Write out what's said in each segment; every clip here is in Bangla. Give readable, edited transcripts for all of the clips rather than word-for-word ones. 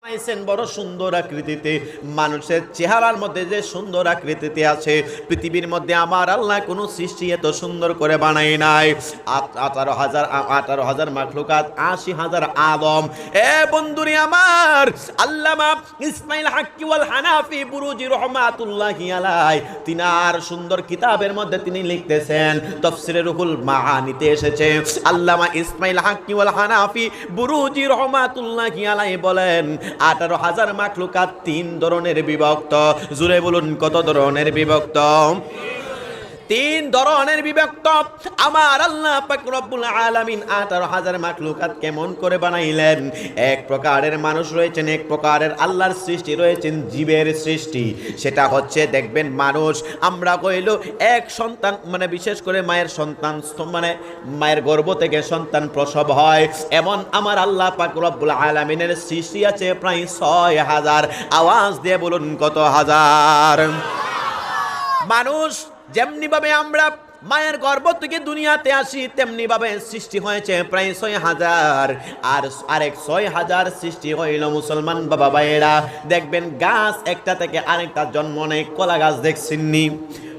বড় সুন্দর আকৃতিতে, মানুষের চেহারার মধ্যে যে সুন্দর আকৃতিতে আছে, পৃথিবীর মধ্যে আমার আল্লাহ কোনো সৃষ্টি এত সুন্দর করে বানাই নাই। 18,000 মাখলুকাত, 80,000 আদম। এ বন্ধুরি আমার, আল্লামা ইসমাইল হাক্কি ওয়াল হানাফি বুরুজি রহমাতুল্লাহি আলাইহি তিনার সুন্দর কিতাবের মধ্যে তিনি লিখতেছেন, তাফসীরে রুহুল মাআনিতে এসেছে, আল্লামা ইসমাইল হাক্কি ওয়াল হানাফি বুরুজি রহমাতুল্লাহি আলাইহি বলেন 18,000 মাখলুকাত 3 ধরনের বিভক্ত। জুড়ে বলুন কত ধরনের বিভক্ত? 3 ধরনের বিভক্ত। আমার আল্লাহ পাক রব্বুল আলামিন 18,000 মাখলুকাত কেমন করে বানাইলেন? এক প্রকারের মানুষ রয়েছেন, এক প্রকারের আল্লাহর সৃষ্টি রয়েছেন জীবের সৃষ্টি। সেটা হচ্ছে দেখবেন মানুষ, আমরা কইল এক সন্তান, মানে বিশেষ করে মায়ের সন্তান, মানে মায়ের গর্ভ থেকে সন্তান প্রসব হয়, এমন আমার আল্লাহ পাক রব্বুল আলামিনের সৃষ্টি আছে প্রায় 6,000। আওয়াজ দিয়ে বলুন কত হাজার? মানুষ যেমনি ভাবে আমরা মায়ের গর্ভ থেকে দুনিয়াতে আসি, তেমনি ভাবে সৃষ্টি হয়েছে প্রায় 6,000। আর আরেক 6,000 সৃষ্টি হইল মুসলমান বাবা ভাইয়েরা। দেখবেন গাছ একটা থেকে আরেকটা জন্ম নেয়। কলা গাছ দেখছেননি?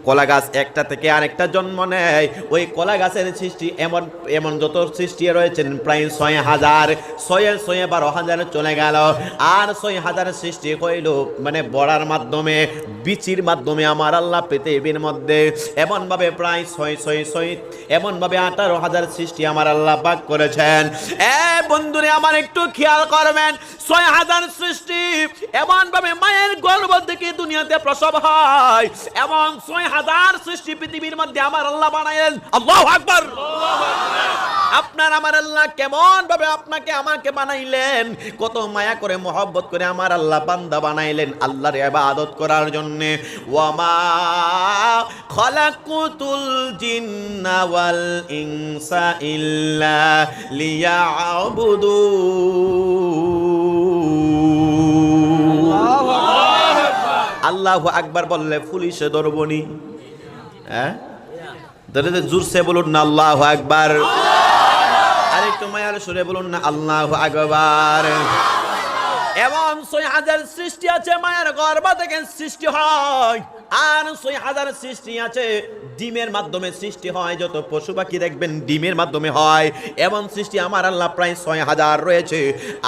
কলা গাছ একটা থেকে আরেকটা জন্ম নেয়। ওই কলা গাছের সৃষ্টি এমন এমন যত সৃষ্টি রয়েছেন প্রায় 6,000। 12,000 চলে গেল। আর 6,000 সৃষ্টি হইল মানে বড়ার মাধ্যমে, বীচির মাধ্যমে আমার আল্লাহ পৃথিবীর মধ্যে এমনভাবে প্রায় 6 এমনভাবে 18,000 সৃষ্টি আমার আল্লাহ পাক করেছেন। বন্ধুরে আমার একটু খেয়াল করবেন, 6,000 সৃষ্টি এমনভাবে মায়ের গর্ভ থেকে দুনিয়াতে প্রসব হয়, এমন 6,000 সৃষ্টি পৃথিবীর মধ্যে আমার আল্লাহ বানাইলেন। আল্লাহু আকবার। আপনার আমার আল্লাহ কেমন ভাবে আপনাকে আমাকে বানাইলেন, কত মায়া করে মহব্বত করে আমার আল্লাহ বান্দা বানাইলেন আল্লাহর ইবাদত করার জন্য। ওয়ামা খালাকুতুল জিন্না ওয়াল ইনসা ইল্লা লিয়াবুদুন। আল্লাহু আকবার বললে পুলিশে ধরবনি? হ্যাঁ, ধরে জোরসে বলুন না আল্লাহু আকবার। আরেকটু মায়ার সুরে বলুন না আল্লাহু আকবার। এমন 6,000 সৃষ্টি আছে মায়ের গর্ভ থেকে সৃষ্টি হয়। আর 6,000 সৃষ্টি আছে ডিমের মাধ্যমে সৃষ্টি হয়। যত পশু পাখি দেখবেন ডিমের মাধ্যমে হয়, এমন সৃষ্টি আমার আল্লাহ প্রায় 6,000 রয়েছে।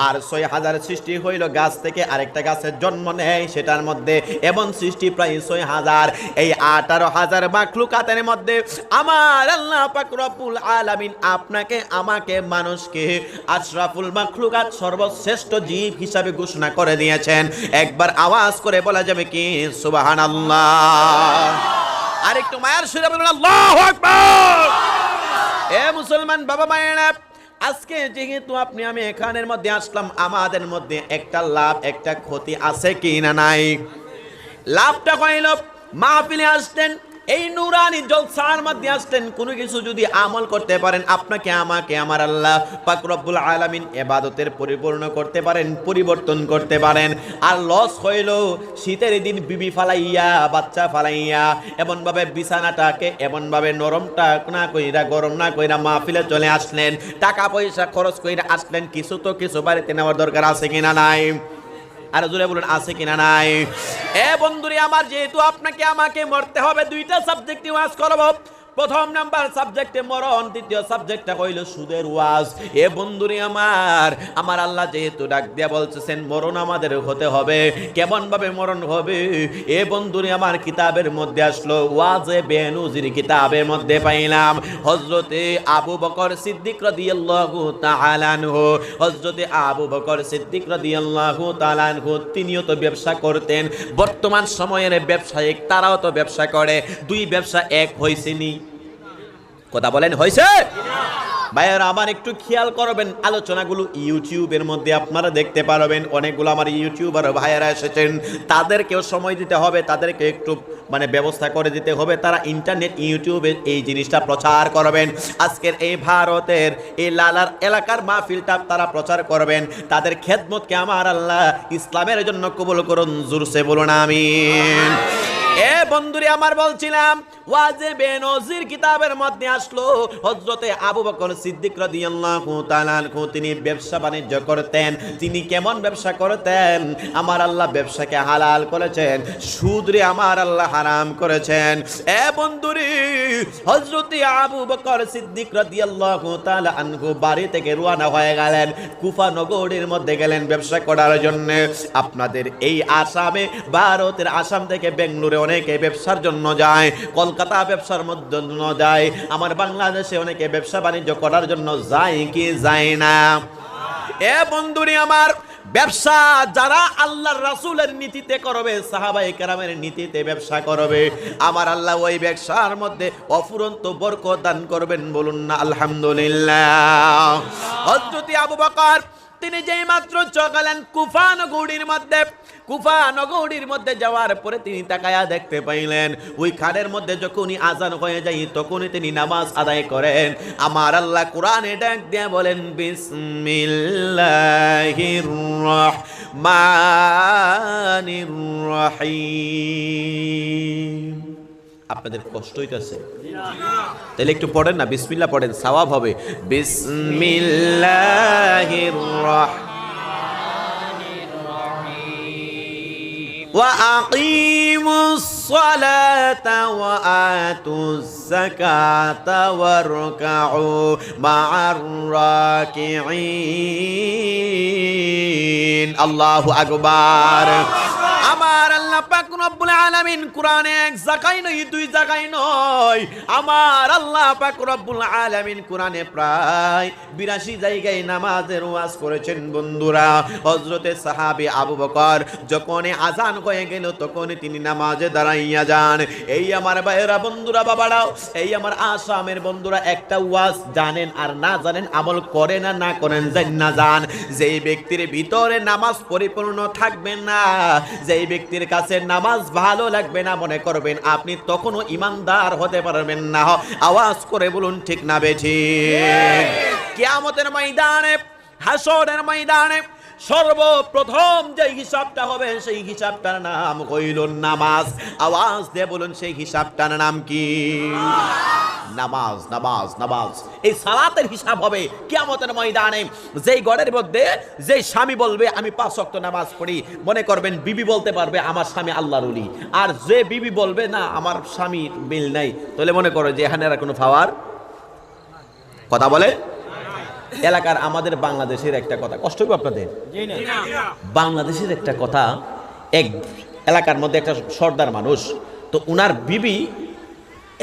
আর 6,000 সৃষ্টি হইল গাছ থেকে আরেকটা গাছের জন্ম নেয়, সেটার মধ্যে এমন সৃষ্টি প্রায় 6,000। এই 18,000 মাখলুকাতের মধ্যে আমার আল্লাহ পাক রব্বুল আলামিন আপনাকে আমাকে মানুষকে আশরাফুল মাখলুকাত, সর্বশ্রেষ্ঠ জীব হিসাবে ঘোষণা করে দিয়েছেন। একবার আওয়াজ করে বলা যাবে কি সুবহানাল্লাহ? আরেকটু মায়ের সুরে বলুন আল্লাহু আকবার। এ মুসলমান বাবা মায়েরা, আজকে যেহেতু আপনি আমি এখানের মধ্যে আসলাম, আমাদের মধ্যে একটা লাভ একটা ক্ষতি আছে কি না নাই? লাভটা কইল মাহফিলে আসতেন, এই নুরানি জলসার মধ্যে আসতেন, কোনো কিছু যদি আমল করতে পারেন, আপনাকে আমাকে আমার আল্লাহ পাক রব্বুল আলামিন ইবাদতের পরিপূর্ণ করতে পারেন, পরিবর্তন করতে পারেন। আর লস হইল শীতের দিন বিবি ফালাইয়া, বাচ্চা ফালাইয়া, এমনভাবে বিছানাটাকে এমনভাবে নরমটা না কইরা, গরম না কইরা মাহফিলে চলে আসলেন, টাকা পয়সা খরচ কইরা আসলেন, কিছু তো কিছু বাড়িতে নেওয়ার দরকার আছে কিনা নাই? আর জোরে বলুন আছে কিনা নাই? এ বন্ধুরে আমার, যেহেতু আপনাকে আমাকে মরতে হবে, 2টা সাবজেক্ট ওয়াজ করব। প্রথম নাম্বার সাবজেক্টে মরণ, দ্বিতীয় সাবজেক্টটা হইল সুদের ওয়াজ। এ বন্ধুরে আমার, আমার আল্লাহ যেহেতু ডাক দিয়া বলতেছেন মরণ আমাদের হতে হবে, কেমন ভাবে মরণ হবে? এ বন্ধুরে আমার, কিতাবের মধ্যে আসলো, ওয়াজে বেনুজির কিতাবের মধ্যে পাইলাম হযরতে আবু বকর সিদ্দিক রাদিয়াল্লাহু তাআলা আনহু, হযরতে আবু বকর সিদ্দিক রাদিয়াল্লাহু তাআলা আনহু তিনিও তো ব্যবসা করতেন। বর্তমান সময়ের ব্যবসায়িক তারাও তো ব্যবসা করে, 2 ব্যবসা এক হইছেনি? কথা বলেন হয়েছে? ভাইয়েরা আমার একটু খেয়াল করবেন, আলোচনাগুলো ইউটিউবের মধ্যে আপনারা দেখতে পারবেন। অনেকগুলো আমার ইউটিউবার ভাইয়েরা এসেছেন, তাদেরকেও সময় দিতে হবে, তাদেরকে একটু মানে ব্যবস্থা করে দিতে হবে, তারা ইন্টারনেট ইউটিউবে এই জিনিসটা প্রচার করবেন। আজকের এই ভারতের এই লালার এলাকার মাহফিলটা তারা প্রচার করবেন। তাদের খেদমতকে আমার আল্লাহ ইসলামের জন্য কবুল করুন। জোরসে বলুন আমিন। এ বন্ধুরে আমার, বলছিলাম ওয়াজে বেনজির কিতাবের মধ্যে আসলো হযরতে আবু বকর সিদ্দিক রাদিয়াল্লাহু তাআলা আনহু তিনি ব্যবসা বাণিজ্য করতেন। তিনি কেমন ব্যবসা করতেন? আমার আল্লাহ ব্যবসাকে হালাল করেছেন, সুদরে আমার আল্লাহ হারাম করেছেন। এ বন্ধুরে, হযরতে আবু বকর সিদ্দিক রাদিয়াল্লাহু তাআলা আনহু বাড়ি থেকে রওনা হয়ে গেলেন, কুফা নগরীর মধ্যে গেলেন ব্যবসা করার জন্য। আপনাদের এই আসামে, ভারতের আসাম থেকে বেঙ্গলুরে অনেকে ব্যবসার জন্য যায়, কলকাতা ব্যবসার জন্য যায়, আমার বাংলাদেশে অনেকে ব্যবসা বাণিজ্য করার জন্য যায় কি যায় না? এ বন্ধুরে আমার, ব্যবসা যারা আল্লাহর রাসূলের নীতিতে করবে, সাহাবায়ে কেরামের নীতিতে ব্যবসা করবে, আমার আল্লাহ ওই ব্যবসার মধ্যে অফুরন্ত বরকত দান করবেন। বলুন না আলহামদুলিল্লাহ। হযরত আবু বকর তিনি যেই মাত্র চলে কুফা নগরীর মধ্যে যাওয়ার পরে তিনি তাকায়া দেখতে পাইলেন ওই খানের মধ্যে যখনই আজান হয়ে যায় তখনই তিনি নামাজ আদায় করেন। আমার আল্লাহ কোরআনে ডাক দিয়ে বলেন, বিসমিল্লাহির রহমানির রহিম। আপনাদের কষ্ট হইতেছে? তাহলে একটু পড়েন না, বিসমিল্লাহ পড়েন, সওয়াব হবে। বিসমিল্লাহির রহমানির রহিম ওয়া আকিমুস সালাতা ওয়া আতুজ যাকাতা ওয়ারকাউ মা'আর রাকিঈন। আল্লাহু আকবার। আমার আল্লাহ পাক রব্বুল আলামিন কোরআনে এক জায়গায় নয়, দুই জায়গায় নয়, আমার আল্লাহ পাক রব্বুল আলামিন কোরআনে প্রায় 82 জায়গায় নামাজের ওয়াজ করেছেন। বন্ধুরা, হযরতে সাহাবী আবু বকর যখন আজান হয়ে গেল তখনই তিনি নামাজে দাঁড়াইয়া যান। এই আমার ভাইয়েরা, বন্ধুরা, বাবারাও, এই আমার আসামের বন্ধুরা, একটা ওয়াজ জানেন আর না জানেন, আমল করেন আর না করেন, জানেন না জান, যেই ব্যক্তির ভিতরে নামাজ পরিপূর্ণ থাকবে না, যেই ব্যক্তির কাছে নামাজ ভালো লাগবে না, মনে করবেন আপনি তখনও ইমানদার হতে পারবেন না। আওয়াজ করে বলুন ঠিক না বেঠিক? কিয়ামতের ময়দানে, হাসরের ময়দানে সর্বপ্রথম যে হিসাবটা হবে সেই হিসাবটার নাম হইল নামাজ। আওয়াজ দিয়ে বলুন সেই হিসাবটার নাম কি? নামাজ, নামাজ, নামাজ। এই সালাতের হিসাব হবে কিয়ামতের ময়দানে। যেই ঘরের মধ্যে যেই স্বামী বলবে আমি 5 ওয়াক্ত নামাজ পড়ি, মনে করবেন বিবি বলতে পারবে আমার স্বামী আল্লাহর ওলি, আর যে বিবি বলবে না আমার স্বামীর মিল নাই, তাহলে মনে করো যে এখানে আর কোনো পাওয়ার কথা বলে। এলাকার আমাদের বাংলাদেশের একটা কথা, কষ্ট হবে আপনাদের, বাংলাদেশের একটা কথা, এক এলাকার মধ্যে একটা সর্দার মানুষ, তো উনার বিবি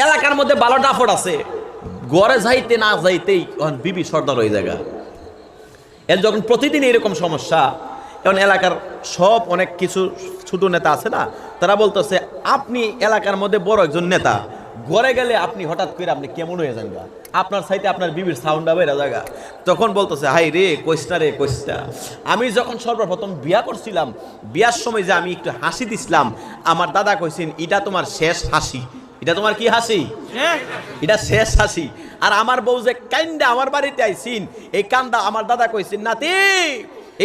এলাকার মধ্যে ভালো ডাফট আছে, ঘরে যাইতে না যাইতেই বিবি সর্দার হয়ে জায়গা। এর যখন প্রতিদিন এরকম সমস্যা, এখন এলাকার সব অনেক কিছু ছোট নেতা আছে না, তারা বলতেছে আপনি এলাকার মধ্যে বড় একজন নেতা, ঘরে গেলে আপনি হঠাৎ করে আপনি কেমন হয়ে যান গা, আপনার সাইতে আপনার বিবির সাউন্ড বেড়া জায়গা। তখন বলতেছে হাই রে কইস্তা রে কইস্তা, আমি যখন সর্বপ্রথম বিয়া করছিলাম, বিয়ার সময় যে আমি একটু হাসি দিছিলাম, আমার দাদা কইছেন এটা তোমার শেষ হাসি। এটা তোমার কি হাসি? এটা শেষ হাসি। আর আমার বউ যে কান্দা আমার বাড়িতে আইছিন, এই কান্দা আমার দাদা কইছেন নাতি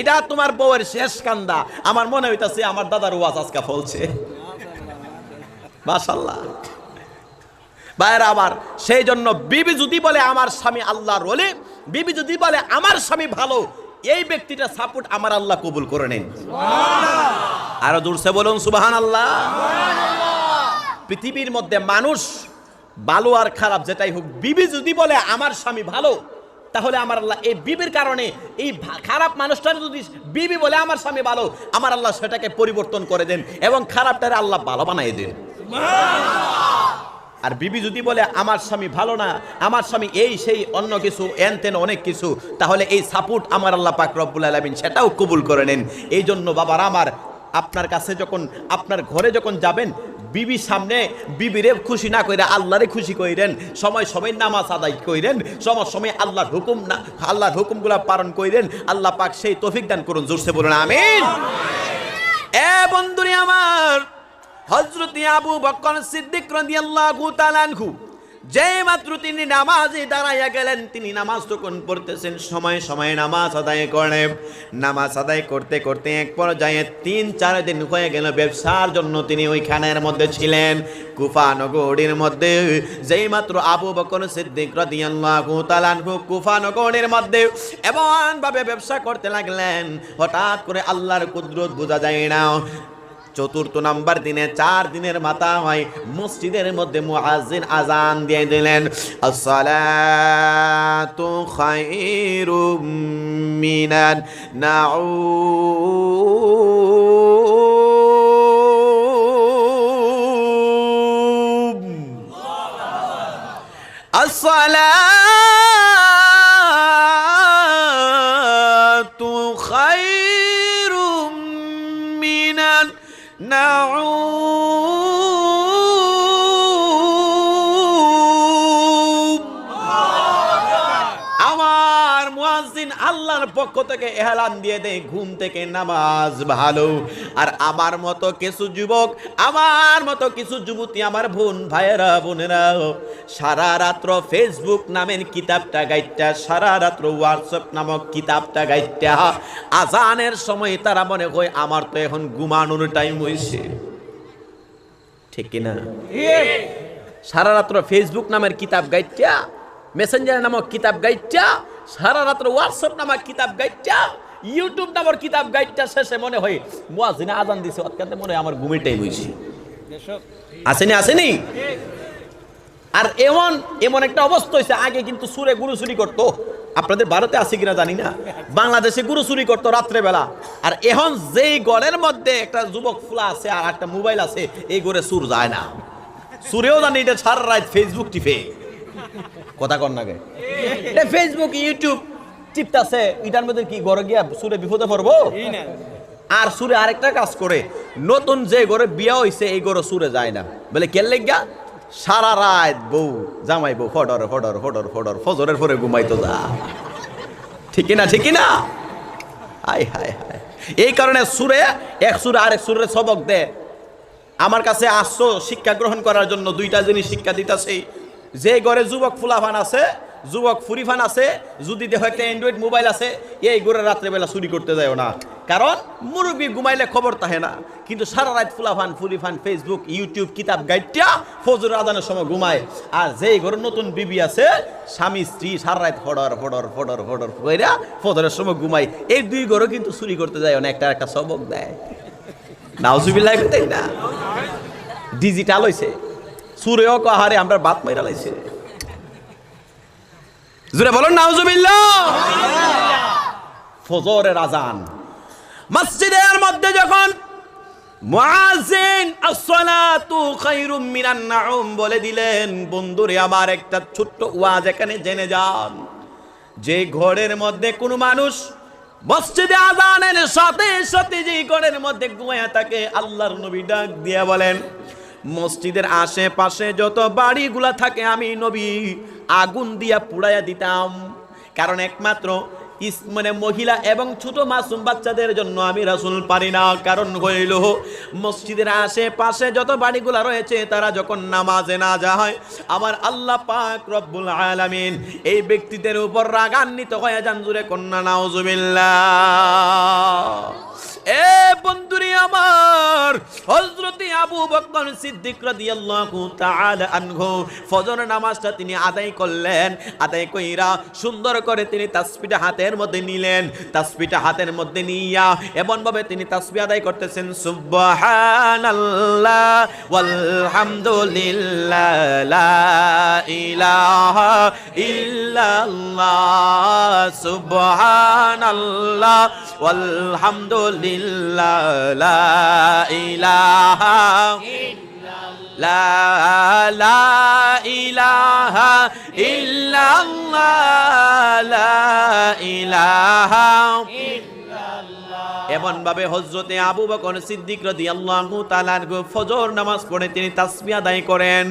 এটা তোমার বউয়ের শেষ কান্দা। আমার মনে হইতাছে আমার দাদার ওয়াজ আজকে ফলছে। মাশাআল্লাহ ভাইরা আমার, সেই জন্য বিবি যদি বলে আমার স্বামী আল্লাহর ওলি, বিবি যদি বলে আমার স্বামী ভালো, এই ব্যক্তিটা সাপোর্ট আমার আল্লাহ কবুল করে নেন। আরো জোরসে বলুন সুবহানাল্লাহ। পৃথিবীর মধ্যে মানুষ ভালো আর খারাপ যেটাই হোক, বিবি যদি বলে আমার স্বামী ভালো, তাহলে আমার আল্লাহ এই বিবির কারণে, এই খারাপ মানুষটার যদি বিবি বলে আমার স্বামী ভালো, আমার আল্লাহ সেটাকে পরিবর্তন করে দেন এবং খারাপটারে আল্লাহ ভালো বানিয়ে দেন। আর বিবি যদি বলে আমার স্বামী ভালো না, আমার স্বামী এই সেই অন্য কিছু এন তেন অনেক কিছু, তাহলে এই সাপোর্ট আমার আল্লাহ পাক রব্বুল আলামিন সেটাও কবুল করে নেন। এই জন্য বাবারা আমার, আপনার কাছে যখন আপনার ঘরে যখন যাবেন, বিবির সামনে বিবিরে খুশি না কইরা আল্লাহরে খুশি কইরেন, সময় সময় নামাজ আদায় কইরেন, সময় সময় আল্লাহর হুকুম না আল্লাহর হুকুমগুলা পালন কইরেন। আল্লাহ পাক সেই তৌফিক দান করুন। জোরসে বলুন আমিন। এ বন্ধুরে আমার, হযরত আবু বকর সিদ্দিক রাদিয়াল্লাহু তাআলা আনহু যেই মাত্র তিনি নামাজে দাঁড়াইয়া গেলেন, তিনি নামাজ তখন পড়তেছেন, সময়ে সময়ে নামাজ আদায় করেন। নামাজ আদায় করতে করতে এক পর্যায়ে 3-4 দিন হয়ে গেল ব্যবসার জন্য তিনি ওইখানের মধ্যে ছিলেন, কুফা নগরীর মধ্যে। যেই মাত্র আবু বকর সিদ্দিক রাদিয়াল্লাহু তাআলা আনহু কুফা নগরীর মধ্যে এমন ভাবে ব্যবসা করতে লাগলেন, হঠাৎ করে আল্লাহর কুদরত বোঝা যায় না। 4 নাম্বার দিনে 4 দিনের মাথা হয় মসজিদের মধ্যে মুয়াজ্জিন আজান দিয়ে দিলেন, আসসালাতু খায়রুম মিনান নাউম, আসসালাতু খায়রুম মিনান আমার মুয়াজ্জিন আল্লাহর পক্ষ থেকে এলান দিয়ে দেয়, ঘুম থেকে নামাজ ভালো। আর আমার মতো কিছু যুবক, আমার মতো কিছু যুবতী, আমার বোন ভাইয়েরা বোনেরা সারা রাত্র ফেসবুক নামের কিতাবটা গাইটা, সারা রাত্র হোয়াটসঅ্যাপ নামক কিতাবটা গাইটা, আজানের সময় তারা মনে হয় আমার তো এখন ঘুমানোর টাইম হয়েছে, ঠিক কিনা? সারা রাত্র ফেসবুক নামের কিতাব গাইটা, মেসেঞ্জার নামক কিতাব গাইটা, সারা রাত্র হোয়াটসঅ্যাপ নামক কিতাব গাইটা, ইউটিউব নামক কিতাব গাইটা, শেষে মনে হয় মুয়াজ্জিন আজান দিছে, অতকাতে মনে হয় আমার ঘুমের টাইম হয়েছে। আসেনি আসেনি? আর এমন একটা অবস্থা হয়েছে, আগে কিন্তু সুরে গুরু চুরি করতো, আপনাদের ভারতে আছে কিনা জানি না, বাংলাদেশে গুরু চুরি করতো রাত্রেবেলা। আর এখন যেই ঘরের মধ্যে একটা যুবক ফুলা আছে আর একটা মোবাইল আছে, এই ঘরে সুর যায় না, সুরেও জানি এটা সারা রাত ফেসবুক টিপে, কথা কর না গে, ফেসবুক ইউটিউব টিপতাছে, এটার মধ্যে কি ঘরে গিয়া সুরে বিপদে পড়বো? আর সুরে আরেকটা কাজ করে, নতুন যে ঘরে বিয়া হইছে এই ঘরে সুরে যায় না, বলে কে লেগা? সারা রাত বউ জামাই বউ ফডর ফডর ফডর ফডর, ফজরের পরে ঘুমাইতো যা, ঠিক না? ঠিক না? হায় হায় হায়। এই কারণে সুরে এক সুরে আরেক সুরের সবক দেয়। আমার কাছে আসছো শিক্ষা গ্রহণ করার জন্য, 2টা জিনিস শিক্ষা দিতেছে। যে ঘরে যুবক ফুলাফান আছে, যুবক ফুরিফান আছে, যদি দেখো একটা অ্যান্ড্রয়েড মোবাইল আছে, এই ঘরে রাত্রেবেলা চুরি করতে যাও না, কারণ মুরব্বী ঘুমাইলে খবর থাকে না। কিন্তু সারা রাত ফুলাফান ফুরিফান ফেসবুক ইউটিউব কিতাব গাইডটা ফজর আজানের সময় ঘুমায়। আর যেই ঘরে নতুন বিবি আছে, স্বামী স্ত্রী সারা রাত ফডর ফডর ফডর ফডর কইরা ফজরের সময় ঘুমায়, এই 2 ঘরে কিন্তু চুরি করতে যায় না, একটা একটা সবক দেয়। নাউজুবিল্লাহ, তাই না? ডিজিটাল হইছে, সুরেও কাহারে আমরা বাত মাইরা লাইছে, জোরে বলুন নাউজুবিল্লাহ। ফজরের আজান মসজিদের মধ্যে যখন মুয়াজ্জিন আসসালাতু খায়রুম মিনান নাউম বলে দিলেন, বন্ধুরে আমার একটা ছোট্ট ওয়াজ এখানে জেনে যান। যে ঘরের মধ্যে কোনো মানুষ মসজিদে আজানের সাথে সাথে যে ঘরের মধ্যে ঘুমায়া থাকে, আল্লাহর নবী ডাক দিয়া বলেন, মসজিদের আশেপাশে যত বাড়িগুলা থাকে আমি নবী আগুন দিয়া পুড়াইয়া দিতাম। কারণ একমাত্র মানে মহিলা এবং ছোট মাসুম বাচ্চাদের জন্য আমি রাসূল পারি না। কারণ হইল মসজিদের আশেপাশে যত বাড়িগুলা রয়েছে, তারা যখন নামাজে না যায়, আমার আল্লাহ পাক রব্বুল আলামিন এই ব্যক্তিদের উপর রাগান্বিত হয়ে যান। জোরে কন্যা নাউজুবিল্লাহ। এ বন্ধুরি আমার, হযরতে আবু বকর সিদ্দিক রাদিয়াল্লাহু তাআলা আনহু ফজর নামাজটা তিনি আদায় করলেন। আদায় কইরা সুন্দর করে তিনি তাসবিহটা হাতের মধ্যে নিলেন। তাসবিহটা হাতের মধ্যে নিয়া এমন ভাবে তিনি তাসবিহ আদায় করতেছেন, সুবহানাল্লাহ ওয়ালহামদুলিল্লাহ লা ইলাহা ইল্লাল্লাহ, সুবহানাল্লাহ ওয়ালহামদুলিল্লাহ লা ইলাহা ইল্লাল্লাহ, লা ইলাহা ইল্লাল্লাহ, লা ইলাহা ইল্লাল্লাহ। এমন ভাবে হযরতে আবু বকর সিদ্দিক রাদিয়াল্লাহু তাআলা ফজর নামাজ পড়ে তিনি তাসবিহ আদায় করেন।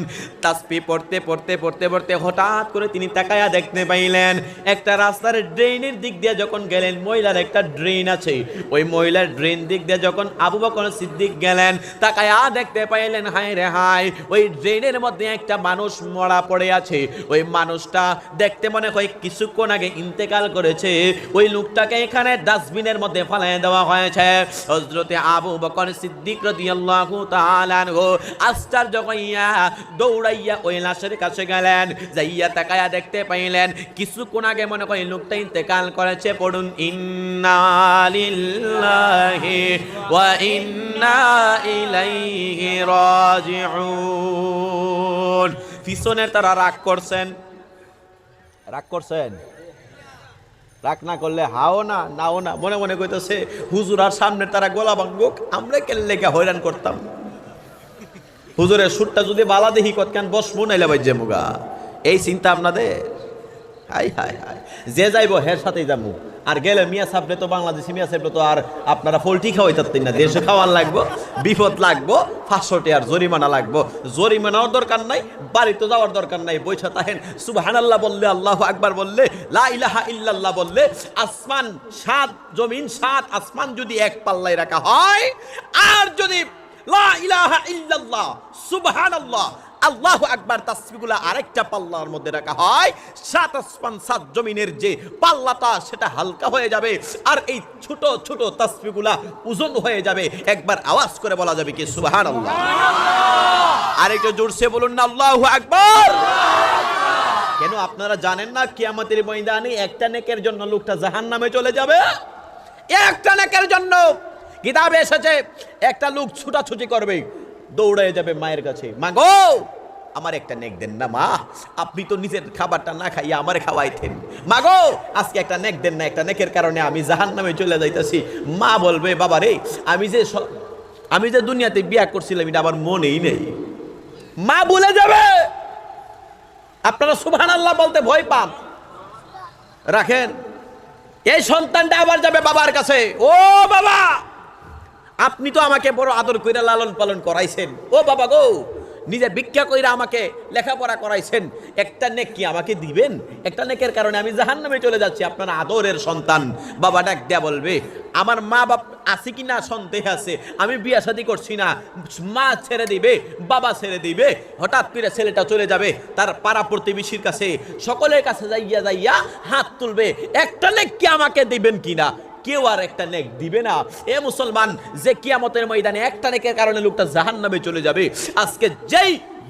তাসবিহ পড়তে পড়তে পড়তে পড়তে হঠাৎ করে তিনি তাকায়া দেখতে পাইলেন একটা রাস্তার ড্রেনের দিক দিয়ে যখন গেলেন, মহিলার একটা ড্রেন আছে, ওই মহিলার ড্রেন দিক দিয়ে যখন আবু বকর সিদ্দিক গেলেন, তাকায়া দেখতে পাইলেন হায় রে হায়, ওই ড্রেনের মধ্যে একটা মানুষ মরা পড়ে আছে। ওই মানুষটা দেখতে মনে হয় কিছুক্ষণ আগে ইন্তেকাল করেছে। ওই লোকটাকে এখানে ডাস্টবিনের মধ্যে ফেলে দেওয়া হয়েছে। হযরতে আবু বকর সিদ্দিক রাদিয়াল্লাহু তাআলা আনহু আশ্চর্য হইয়া দৌড়াইয়া ওই লাশের কাছে গেলেন, যাইয়া তাকায়া দেখতে পাইলেন কিছুক্ষণ আগে মনে হয় লোকটা ইন্তেকাল করেছে। পড়ুন ইন্না লিল্লাহি ওয়া ইন্না ইলাইহি রাজিউন। পিছনের তারা রাগ করছেন, রাগ করছেন, রাগ না করলে হাও না নাও না, মনে মনে কইতেছে হুজুর আর সামনের তারা গোলা ভাঙ্গুক, আমরা কেন লেগে হয়রান করতাম। হুজুরের সুরটা যদি বালা দেখি কতখান বসমু নাইলে বাইজে মুগা, এই চিন্তা আপনাদের। হাই হাই হাই, যে যাইব হের সাথেই যাবো। আর গেলে মিয়া সাহেবরে তো বাংলাদেশি মিয়া সাহেবরে তো আর আপনারা পোল্ট্রি খাওয়াইতেন না, দেশে খাওয়ান লাগবো, বিপদ লাগবো, 500 টাকার জরিমানা লাগবো। জরিমানার দরকার নাই, বাড়িতে যাওয়ার দরকার নাই, বৈশা তাহেন সুবহানাল্লাহ বললে, আল্লাহু আকবার বললে, লা ইলাহা ইল্লাল্লাহ বললে, আসমান 7 জমিন 7 আসমান যদি এক পাল্লায় রাখা হয়, আর যদি লা ইলাহা ইল্লাল্লাহ সুবহানাল্লাহ আল্লাহু আকবার তাসবিহগুলো আরেকটা পাল্লার মধ্যে রাখা হয়, 7 আসমান 7 জমিনের যে পাল্লাটা সেটা হালকা হয়ে যাবে, আর এই ছোট ছোট তাসবিহগুলো ওজন হয়ে যাবে। একবার আওয়াজ করে বলা যাবে কি সুবহানাল্লাহ। আরেকটু জোরসে বলুন না আল্লাহু আকবার। কেন আপনারা জানেন না কিয়ামতের ময়দানে একটা নেকের জন্য লোকটা জাহান্নামে চলে যাবে? একটা নেকের জন্য কিতাবে এসেছে একটা লোক ছুটাছুটি করবে, দৌড়ে যাবে মায়ের কাছে, মা গো আমার একটা নেক দেন না মা, আপনি তো নিজের খাবারটা না খাইয়া আমারে খাওয়াইতেন, মা গো আজকে একটা নেক দেন না, একটা নেকের কারণে আমি জাহান্নামে চলে যাইতেছি। মা বলবে বাবা রে আমি যে দুনিয়াতে বিয়ে করছিলাম এটা আমার মনেই নেই। মা বলে যাবে। আপনারা সুবহানাল্লাহ বলতে ভয় পান, রাখেন। এই সন্তানটা আবার যাবে বাবার কাছে, ও বাবা আপনি তো আমাকে বড় আদর কইরা লালন পালন করাইছেন, ও বাবা গো নিজে ভিক্ষা কইরা আমাকে লেখাপড়া করাইছেন, একটা নেক কি আমাকে দিবেন? একটা নেকের কারণে আমি জাহান্নামে চলে যাচ্ছি। আপনার আদরের সন্তান বাবা ডাক দেয়া বলবে আমার মা বাপ আছে কি না সন্দেহ আছে, আমি বিয়া শাদী করছি না, মা ছেড়ে দিবে বাবা ছেড়ে দিবে, হঠাৎ করে ছেলেটা চলে যাবে তার পাড়া প্রতিবেশীর কাছে, সকলের কাছে যাইয়া হাত তুলবে, একটা নেক কি আমাকে দিবেন কিনা? কেউ আর একটা নেক দিবে না। এ মুসলমান, যে কিয়ামতের ময়দানে একটা নেকের কারণে লোকটা জাহান্নামে চলে যাবে, আজকে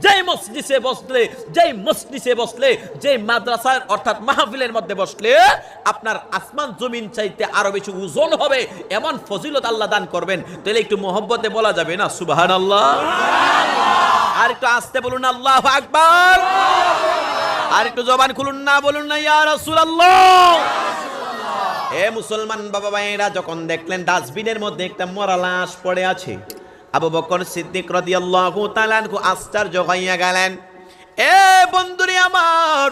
যেই মসজিদে বসলে যেই মাদ্রাসার অর্থাৎ মাহফিলের মধ্যে বসলে আপনার আসমান জমিন চাইতে আরো বেশি ওজন হবে, এমন ফজিলত আল্লাহ দান করবেন। তাহলে একটু মহব্বতে বলা যাবে না সুবহানাল্লাহ? আর একটু আস্তে বলুন আল্লাহু আকবার। আর একটু জবান খুলুন না, বলুন না ইয়া রাসূলুল্লাহ। এ মুসলমান বাবা ভাইরা, যখন দেখলেন ডাস্টবিনের মধ্যে একটা মরা লাশ পড়ে আছে, আবু বকর সিদ্দিক রাদিয়াল্লাহু তাআলা আনহু আশ্চর্য হইয়া গেলেন। এ বন্ধুরে আমার,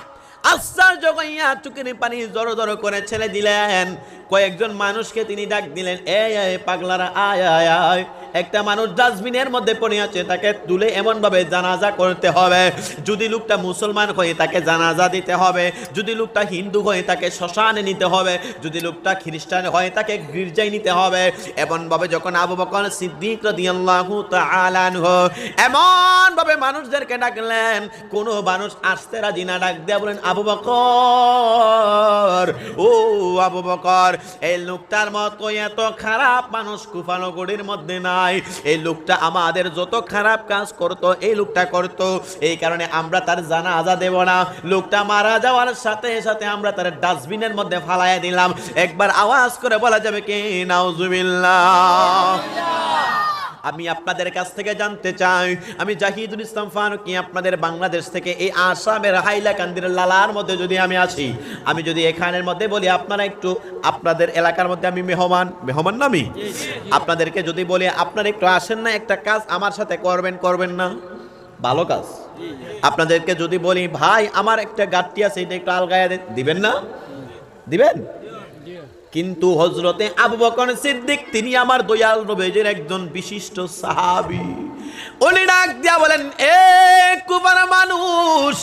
আশ্চর্য হইয়া চোখের পানি জড়ো জড়ো করে ছেড়ে দিলেন। কয়েকজন মানুষকে তিনি ডাক দিলেন, এই পাগলারা আয় আয় আয়, একটা মানুষ ডাস্টবিনের মধ্যে পড়ে আছে, তাকে তুলে এমন ভাবে জানাজা করতে হবে। যদি লোকটা মুসলমান হয় তাকে জানাজা দিতে হবে, যদি লোকটা হিন্দু হয় তাকে শ্মশানে নিতে হবে, যদি লোকটা খ্রিস্টান হয় তাকে গির্জায় নিতে হবে। এমন ভাবে যখন আবু বকর সিদ্দিক রাদিয়াল্লাহু তাআলা আনহু এমন ভাবে মানুষদেরকে ডাকলেন, কোন মানুষ আসতে রাজি না, ডাক দেয়া বলেন আবু বকর, ও আবু বকর, এই লোকটার মতো এত খারাপ মানুষ কুফানগরীর মধ্যে নাই। এই লোকটা আমাদের যত খারাপ কাজ করত এই লোকটা করত, এই কারণে আমরা তার জানাজা দেব না। লোকটা মারা যাওয়ার সাথে সাথে আমরা তার ডাস্টবিনের মধ্যে ফালাইয়া দিলাম। একবার আওয়াজ করে বলা যাবে কি নাউজুবিল্লাহ। আমি আপনাদের কাছ থেকে জানতে চাই, আমি জাহিদুল ইসলাম ফারুকী আপনাদের বাংলাদেশ থেকে এই আসামের হাইলাকান্দির লালার মধ্যে যদি আমি আছি, আমি যদি এখানের মধ্যে বলি আপনারা একটু আপনাদের এলাকার মধ্যে আমি মেহমান নামি, আপনাদেরকে যদি বলি আপনারা একটু আসেন না, একটা কাজ আমার সাথে করবেন না? ভালো কাজ। আপনাদেরকে যদি বলি ভাই আমার একটা গাড়ি আছে, এটা একটু আলগায়া দিবেন না? দিবেন? কিন্তু হযরতে আবু বকর সিদ্দিক তিনি আমার দয়াল নবীর একজন বিশিষ্ট সাহাবী। উনি ডাক দিয়া বলেন, এ কুফার মানুষ,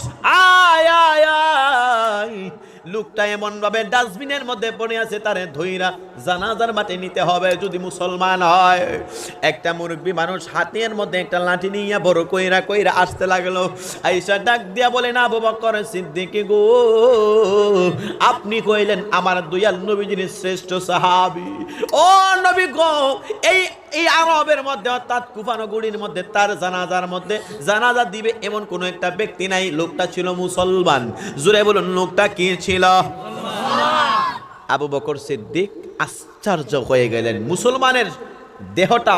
আয় আয় আয়। লোকটা এমন ভাবে ডাস্টবিনের মধ্যে পড়ে আছে, তারে ধইরা জানাজার মাঠে নিতে হবে যদি মুসলমান হয়। একটা মুরব্বী মানুষ হাতের মধ্যে একটা লাঠি নিয়ে বড় কইরা কইরা আসতে লাগলো। আয়েশা ডাক দিয়া বলেন, আবু বকর সিদ্দিক গো, আপনি কইলেন আমার দয়াল নবীজির শ্রেষ্ঠ সাহাবী। ও নবী গো, এই আরবের মধ্যে অর্থাৎ কুফা নগরীর মধ্যে তার জানাজার মধ্যে জানাজা দিবে এমন কোন একটা ব্যক্তি নাই। লোকটা ছিল মুসলমান। জোরে বলুন, লোকটা কি ছিল? আবু বকর সিদ্দিক আশ্চর্য হয়ে গেলেন। মুসলমানের দেহটা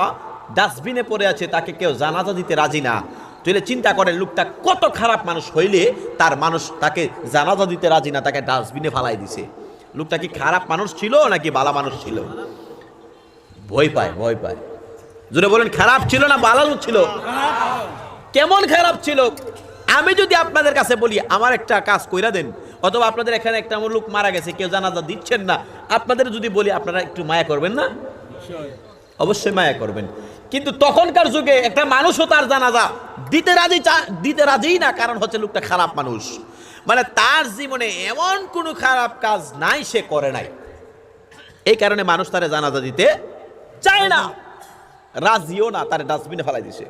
ডাস্টবিনে পড়ে আছে, তাকে কেউ জানাজা দিতে রাজি না। তাহলে চিন্তা করেন লোকটা কত খারাপ মানুষ হইলে তার মানুষ তাকে জানাজা দিতে রাজি না, তাকে ডাস্টবিনে ফালাই দিছে। লোকটা কি খারাপ মানুষ ছিল নাকি ভালো মানুষ ছিল? ভয় পায়, ভয় পায়। জোরে বলেন, খারাপ ছিল না ভালো ছিল? কেমন খারাপ ছিল? আমি যদি আপনাদের কাছে বলি আমার একটা কাজ কইরা দেন, অথবা আপনাদের এখানে একটা লোক মারা গেছে, কেউ জানাজা দিচ্ছেন না, আপনাদের যদি বলি আপনারা একটু মায়া করবেন না? অবশ্যই মায়া করবেন। কিন্তু তখনকার যুগে একটা মানুষও তার জানাজা দিতে রাজি না, কারণ হচ্ছে লোকটা খারাপ মানুষ। মানে তার জীবনে এমন কোনো খারাপ কাজ নাই, সে করে নাই, এই কারণে মানুষ তারে জানাজা দিতে চায় না, রাজিও না, তার ডাস্টবিনে ফেলাই দিছে।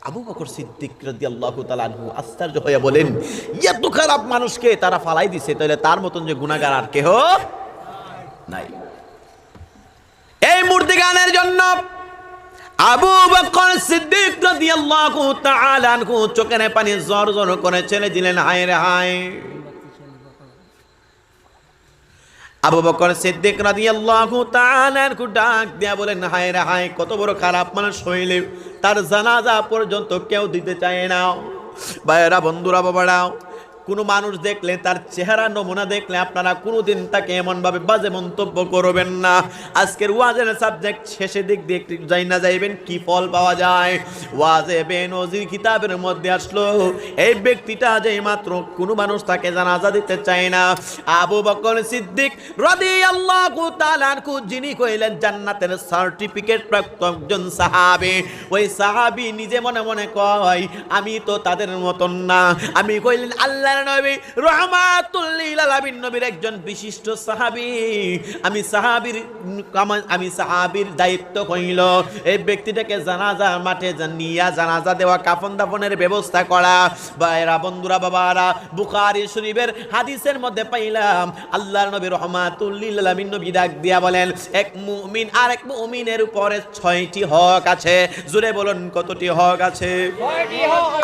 আবু বকর সিদ্দিক রাদিয়াল্লাহু তাআলা আনহু আশ্চর্য হয়ে বলেন, এত খারাপ মানুষকে তারা ফালাই দিছে, তাহলে তার মতন যে গুনাহগার আর কেহ নাই। এই মূর্তি গানের জন্য আবু বকর সিদ্দিক রাদিয়াল্লাহু তাআলা আনহু চোখের পানি জোর জোর করে ছেড়ে দিলেন। হায় রে হায়। আবু বকর সিদ্দিক রাদিয়াল্লাহু তাআলা আনহু ডাক দিয়া বলেন, হায় রে হায়, কত বড় খারাপ মানুষ হইলে তার জানাজা পর্যন্ত কেউ দিতে চায় না। ভাইয়েরা, বন্ধুরা, বাবারা, কোনো মানুষ দেখলে, তার চেহারা নমুনা দেখলে আপনারা কোনোদিন তাকে এমনভাবে বাজে মন্তব্য করবেন না। আজকের ওয়াজের সাবজেক্ট শেষে দিক দিয়ে যাই না যাইবেন কি ফল পাওয়া যায়। ওয়াজে বেনজির কিতাবের মধ্যে আসলো, এই ব্যক্তিটা যে মাত্র কোনো মানুষ তাকে জানাজা দিতে চায় না। আবু বকর সিদ্দিক রাদিয়াল্লাহু তাআলা আনহু, যিনি কইলেন জান্নাতের সার্টিফিকেট প্রাপ্ত একজন সাহাবী, ওই সাহাবী নিজে মনে মনে কয়, আমি তো তাদের মতন না। আমি কইলেন আল্লাহ নবী রাহমাতুল লিল আলামিন নবীর একজন বিশিষ্ট সাহাবী, আমি সাহাবীর দায়িত্ব কইল এই ব্যক্তিটাকে জানাজা মাঠে নিয়া জানাজা দেওয়া, কাফন দাফনের ব্যবস্থা করা। ভাইরা, বন্ধুরা, বাবারা, বুখারী শরীফের হাদিসের মধ্যে পাইলাম আল্লাহর নবী রাহমাতুল লিল আলামিন নবী ডাক দিয়া বলেন, এক মুমিন আর এক মুমিনের উপরে 6টি হক আছে। জোরে বলুন, কতটি হক আছে?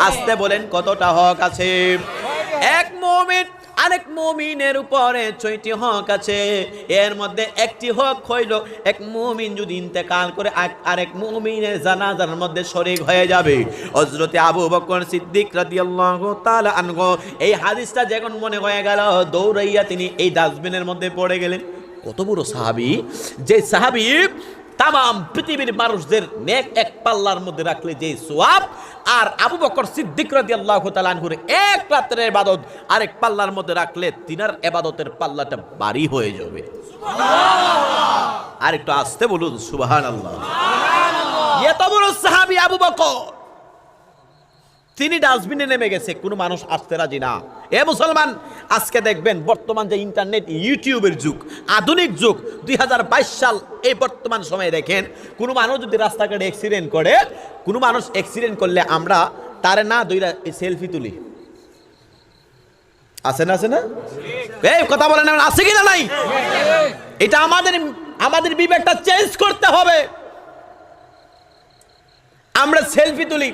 আস্তে বলেন, কতটা হক আছে? এক মুমিন আরেক মুমিনের উপরে 6টি হক আছে। এর মধ্যে একটি হক হইল, এক মুমিন যদি ইন্তেকাল করে আরেক মুমিনের জানাজার মধ্যে শরীক হয়ে যাবে। হযরতে আবু বকর সিদ্দিক রাদিয়াল্লাহু তাআলা আনহু এই হাদিসটা যখন মনে হয়ে গেল, দৌড়াইয়া তিনি এই ডাস্টবিনের মধ্যে পড়ে গেলেন। কত বড় সাহাবী! যে সাহাবী তাম পৃথিবীর মানুষদের নেক এক পাল্লার মধ্যে রাখলে যে সওয়াব, আর আবু বকর সিদ্দিক রাদিয়াল্লাহু তাআলা আনহুর এক রাতের ইবাদত আরেক পাল্লার মধ্যে রাখলে তিনার ইবাদতের পাল্লাটা ভারী হয়ে যাবে। সুবহানাল্লাহ! আর একটু আস্তে বলুন, সুবহানাল্লাহ। এত বড় সাহাবী আবু বকর, তিনি ডাস্টবিনে নেমে গেছে, কোনো মানুষ আসতে রাজি না। এ মুসলমান, আজকে দেখবেন বর্তমান যে ইন্টারনেট, ইউটিউবের যুগ, আধুনিক যুগ, 2022 সাল, এই বর্তমান সময়ে দেখেন কোনো মানুষ যদি রাস্তাঘাটে অ্যাক্সিডেন্ট করে, কোনো মানুষ অ্যাক্সিডেন্ট করলে আমরা তারে না দইরা সেলফি তুলি। আছে না? আছে না? এই কথা বলেন, আছে কিনা নাই? এটা আমাদের বিবেকটা চেঞ্জ করতে হবে। আমরা সেলফি তুলি,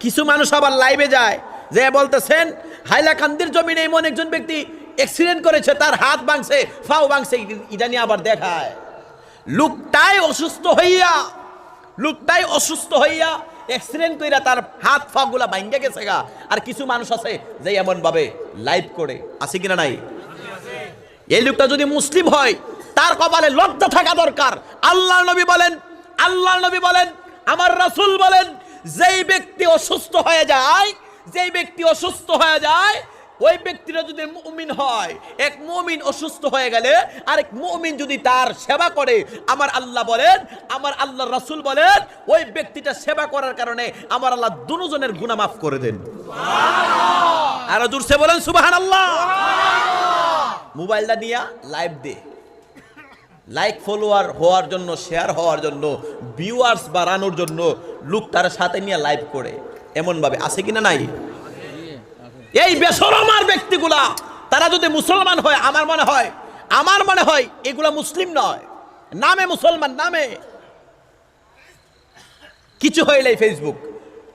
কিছু মানুষ আবার লাইভে যায়, যে বলতেছেন হাইলাকান্দির জমিনে এমন একজন ব্যক্তি অ্যাক্সিডেন্ট করেছে, তার হাত ভাঙছে, পাও ভাঙছে, এটা নিয়ে আবার দেখায়। লোকটাই অসুস্থ হইয়া অ্যাক্সিডেন্ট কইরা তার হাত পা গুলা ভাঙে গেছে গা। আর কিছু মানুষ আছে যে এমন ভাবে লাইভ করে, আছে কিনা নাই? এই লোকটা যদি মুসলিম হয়, তার কপালে লজ্জা থাকা দরকার। আল্লাহর নবী বলেন, আমার রাসূল বলেন, যেই ব্যক্তি অসুস্থ হয়ে যায় ওই ব্যক্তিরা যদি মুমিন হয়, এক মুমিন অসুস্থ হয়ে গেলে আরেক মুমিন যদি তার সেবা করে, আমার আল্লাহ বলেন, আমার আল্লাহর রাসূল বলেন, ওই ব্যক্তিটা সেবা করার কারণে আমার আল্লাহ দুজনের গুনাহ মাফ করে দেন। সুবহানাল্লাহ। আর জোরসে বলেন সুবহানাল্লাহ। মোবাইলটা নিয়ে লাইভ দে, লাইক ফলোয়ার হওয়ার জন্য, শেয়ার হওয়ার জন্য, ভিউয়ার্স বাড়ানোর জন্য লোক তার সাথে নিয়ে লাইভ করে, এমন ভাবে আছে কিনা নাই? এই বেশরমার ব্যক্তিগুলা তারা যদি মুসলমান হয়, আমার মনে হয় এগুলা মুসলিম নয়, নামে মুসলমান, নামে কিছু হইলেই ফেসবুক,